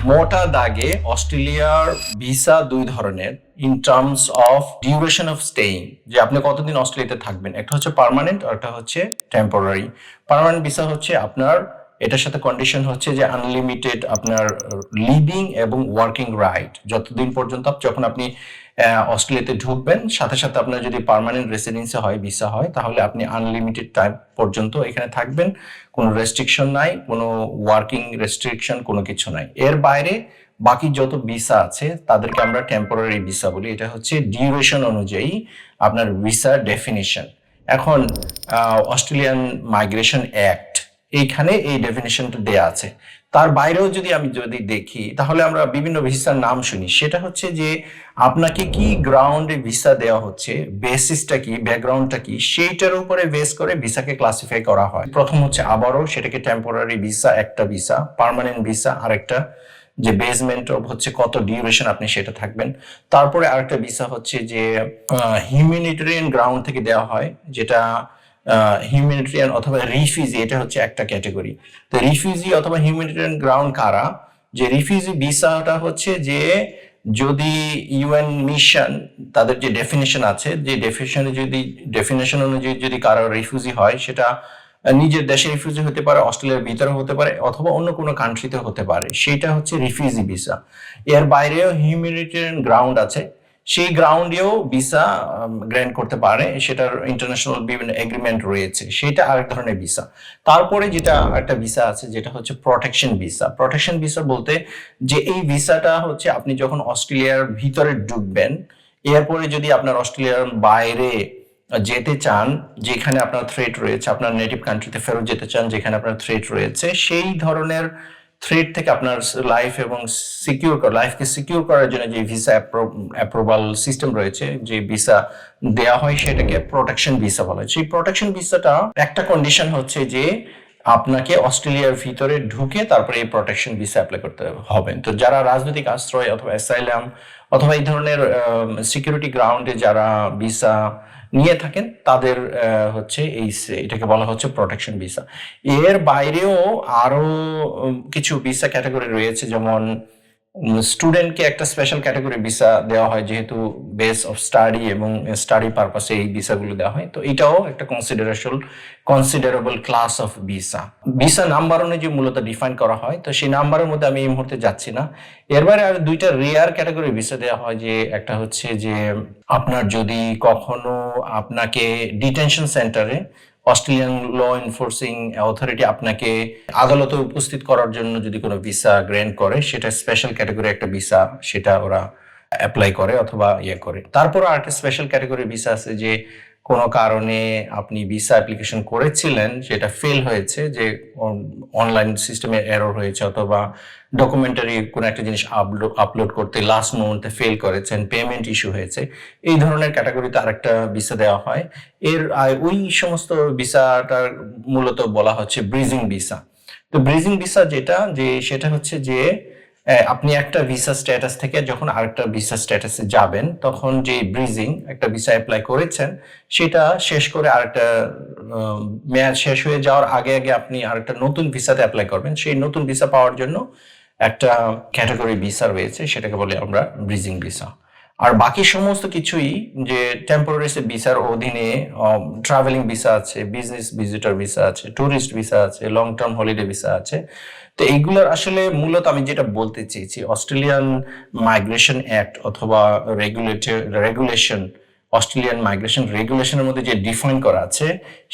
মোটা দাগে অস্ট্রেলিয়ার ভিসা দুই ধরনের in terms of duration of staying, যে আপনি কতদিন অস্ট্রেলিয়াতে থাকবেন। একটা হচ্ছে পার্মানেন্ট আর একটা হচ্ছে টেম্পোরারি। পার্মানেন্ট ভিসা হচ্ছে আপনার, এটার সাথে কন্ডিশন হচ্ছে যে আনলিমিটেড আপনার লিভিং এবং ওয়ার্কিং রাইট, যতদিন পর্যন্ত যখন আপনি অস্ট্রেলিয়াতে ঢুকবেন সাথে সাথে আপনার যদি পার্মানেন্ট রেসিডেন্সি হয়, ভিসা হয়, তাহলে আপনি আনলিমিটেড টাইম পর্যন্ত এখানে থাকবেন, কোনো রেস্ট্রিকশন নাই, কোনো ওয়ার্কিং রেস্ট্রিকশন, কোনো কিছু নাই। এর বাইরে বাকি যত ভিসা আছে তাদেরকে আমরা টেম্পোরারি ভিসা বলি। এটা হচ্ছে ডিউরেশন অনুযায়ী আপনার ভিসা ডেফিনিশন। এখন অস্ট্রেলিয়ান মাইগ্রেশন অ্যাক্ট এইখানে এই ডেফিনিশনটা দেয়া আছে। তার বাইরেও আমি যদি দেখি তাহলে আমরা বিভিন্ন ভিসার নাম শুনি, সেটা হচ্ছে যে আপনাকে কি গ্রাউন্ডে ভিসা দেওয়া হচ্ছে, বেসিসটা কি, ব্যাকগ্রাউন্ডটা কি, সেইটার উপরে বেস করে ভিসাকে ক্লাসিফাই করা হয়। প্রথম হচ্ছে আবারও সেটাকে টেম্পোরারি ভিসা একটা ভিসা, পার্মানেন্ট ভিসা আরেকটা, যে বেসমেন্ট হচ্ছে কত ডিউরেশন আপনি সেটা থাকবেন। তারপরে আরেকটা ভিসা হচ্ছে যে হিউম্যানিটেরিয়ান গ্রাউন্ড থেকে দেওয়া হয়, যেটা হিউম্যানিটেরিয়ান অথবা রিফিউজি, এটা হচ্ছে একটা ক্যাটাগরি। তো রিফিউজি অথবা হিউম্যানিটেরিয়ান গ্রাউন্ড কারা, যে রিফিউজি ভিসাটা হচ্ছে যে যদি ইউএন মিশন তাদের যে ডেফিনেশন আছে, যে ডেফিনেশন অনুযায়ী যদি কারো রিফিউজি হয়, সেটা নিজের দেশে রিফিউজি হতে পারে, অস্ট্রেলিয়ার ভিতরে হতে পারে, অথবা অন্য কোনো কান্ট্রিতে হতে পারে, সেটা হচ্ছে রিফিউজি ভিসা। এর বাইরেও হিউম্যানিটেরিয়ান গ্রাউন্ড আছে, সেই গ্রাউন্ডেও ভিসা গ্র্যান্ট করতে পারে, সেটার ইন্টারন্যাশনাল বিভিন্ন এগ্রিমেন্ট রয়েছে, সেটা আরেক ধরনের ভিসা। তারপরে যেটা একটা ভিসা আছে যেটা হচ্ছে প্রোটেকশন ভিসা। প্রোটেকশন ভিসা বলতে যে এই ভিসাটা হচ্ছে আপনি যখন অস্ট্রেলিয়ার ভিতরে ঢুকবেন, এরপরে যদি আপনার অস্ট্রেলিয়ার বাইরে যেতে চান, যেখানে আপনার থ্রেট রয়েছে, আপনার নেটিভ কান্ট্রিতে ফেরত যেতে চান যেখানে আপনার থ্রেট রয়েছে, সেই ধরনের থ্রেট থেকে আপনার লাইফ এবং লাইফকে সিকিউর করার জন্য যে ভিসা অ্যাপ্রুভাল সিস্টেম রয়েছে, যে ভিসা দেওয়া হয়, সেটাকে প্রোটেকশন ভিসা বলা হয়। সেই প্রোটেকশন ভিসাটা একটা কন্ডিশন হচ্ছে যে আপনাকে অস্ট্রেলিয়ার ভিতরে ঢুকে তারপরে এই প্রোটেকশন ভিসা অ্যাপ্লাই করতে হবে। তো যারা রাজনৈতিক আশ্রয় অথবা অ্যাসাইলাম অথবা এই ধরনের সিকিউরিটি গ্রাউন্ডে যারা ভিসা নিয়ে থাকেন, তাদের হচ্ছে এটাকে বলা হচ্ছে প্রোটেকশন ভিসা। এর বাইরেও আরো কিছু ভিসা ক্যাটাগরি রয়েছে, যেমন স্টুডেন্টকে একটা স্পেশাল ক্যাটাগরি ভিসা দেওয়া হয়, যেহেতু বেস অফ স্টাডি এবং স্টাডি পারপাসে এই ভিসাগুলো দেওয়া হয়। তো এটাও একটা considerable class of visa. Visa number অনুযায়ী মূলত ডিফাইন করা হয়, তো সেই নাম্বারের মধ্যে আমি এই মুহূর্তে যাচ্ছি না। এর বাইরে আর দুইটা রেয়ার ক্যাটাগরি ভিসা দেওয়া হয়, যে একটা হচ্ছে যে আপনার যদি কখনো আপনাকে ডিটেনশন সেন্টারে অস্ট্রেলিয়ান ল এনফোর্সিং অথরিটি আপনাকে আদালতে উপস্থিত করার জন্য যদি কোনো ভিসা গ্র্যান্ট করে, সেটা স্পেশাল ক্যাটাগরি একটা ভিসা, সেটা ওরা অ্যাপ্লাই করে অথবা করে। তারপর আরেকটা স্পেশাল ক্যাটাগরি ভিসা আছে, যে কোনো কারণে আপনি ভিসা অ্যাপ্লিকেশন করেছিলেন, সেটা ফেল হয়েছে, যে অনলাইন সিস্টেমে এরর হয়েছে অথবা ডকুমেন্টারি কোনো একটা জিনিস আপলোড করতে লাস্ট মোমেন্টে ফেল করেছেন, পেমেন্ট ইস্যু হয়েছে, এই ধরনের ক্যাটাগরিতে আরেকটা ভিসা দেওয়া হয়। ওই সমস্ত ভিসাটার মূলত বলা হচ্ছে ব্রিজিং ভিসা। তো ব্রিজিং ভিসা সেটা হচ্ছে যে আপনি একটা ভিসা স্ট্যাটাস থেকে যখন আরেকটা ভিসা স্ট্যাটাসে যাবেন, তখন যে ব্রিজিং একটা ভিসা অ্যাপ্লাই করেছেন, সেটা শেষ করে আরেকটা মেয়াদ শেষ হয়ে যাওয়ার আগে আগে আপনি আরেকটা নতুন ভিসাতে অ্যাপ্লাই করবেন। সেই নতুন ভিসা পাওয়ার জন্য একটা ক্যাটাগরি ভিসা রয়েছে, সেটাকে বলে আমরা ব্রিজিং ভিসা। আর বাকি সমস্ত কিছুই, যে টেম্পোরারি ভিসার অধীনে ট্রাভেলিং ভিসা আছে, বিজনেস ভিজিটর ভিসা আছে, ট্যুরিস্ট ভিসা আছে, লং টার্ম হলিডে ভিসা আছে। তো এইগুলোর আসলে মূলত আমি যেটা বলতে চেয়েছি, অস্ট্রেলিয়ান মাইগ্রেশন অ্যাক্ট অথবা রেগুলেশন, অস্ট্রেলিয়ান মাইগ্রেশন রেগুলেশনের মধ্যে যে ডিফাইন করা আছে,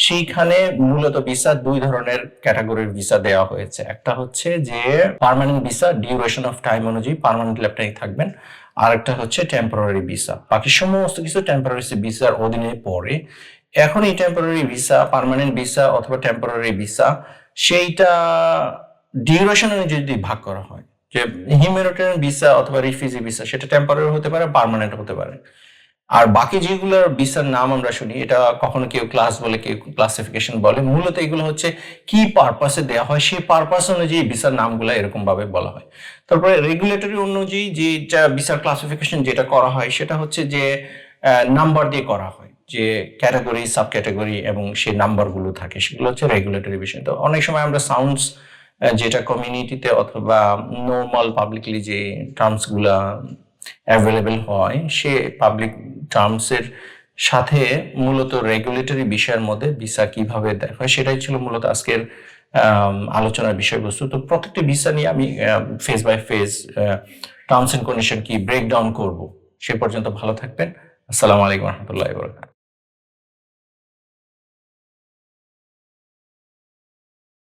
সেইখানে মূলত ভিসা দুই ধরনের ক্যাটাগরির ভিসা দেওয়া হয়েছে। একটা হচ্ছে যে permanent visa, duration of time অনুযায়ী পার্মানেন্টলি আপনি থাকবেন, আর একটা হচ্ছে টেম্পোরারি ভিসা। বাকি সমস্ত কিছু টেম্পোরারি ভিসার অধীনে পড়ে। এখন এই টেম্পোরারি ভিসা, পার্মানেন্ট ভিসা অথবা টেম্পোরারি ভিসা, সেইটা ডিউরেশন অনুযায়ী যদি ভাগ করা হয়, যে হিউম্যানিটেরিয়ান ভিসা অথবা রিফিউজি ভিসা, সেটা টেম্পোরারি হতে পারে, পার্মানেন্ট হতে পারে। আর বাকি যেগুলোর ভিসার নাম আমরা শুনি, এটা কখনো কেউ ক্লাস বলে, কেউ ক্লাসিফিকেশন বলে, মূলত এগুলো হচ্ছে কি পারপাসে দেওয়া হয়, সেই পারপাস অনুযায়ী ভিসার নামগুলো এরকম ভাবে বলা হয়। তারপরে রেগুলেটরি অনুযায়ী যেটা ভিসার ক্লাসিফিকেশন যেটা করা হয়, সেটা হচ্ছে যে নাম্বার দিয়ে করা হয়, যে ক্যাটাগরি, সাব ক্যাটাগরি এবং সেই নাম্বারগুলো থাকে, সেগুলো হচ্ছে রেগুলেটরি বিষয়। তো অনেক সময় আমরা সাউন্ডস যেটা কমিউনিটিতে অথবা নর্মাল পাবলিকলি যে টার্মসগুলা অ্যাভেলেবেল হয়, সে পাবলিক টার্মসের সাথে মূলত রেগুলেটরি বিষয়ের মধ্যে ভিসা কিভাবে দেয় হয়, সেটাই ছিল মূলত আজকের আলোচনার বিষয়বস্তু। তো প্রত্যেকটি ভিসা নিয়ে আমি phase by phase terms and condition কি ব্রেকডাউন করব। সে পর্যন্ত ভালো থাকবেন। আসসালামু আলাইকুম রহমতুল্লাহ।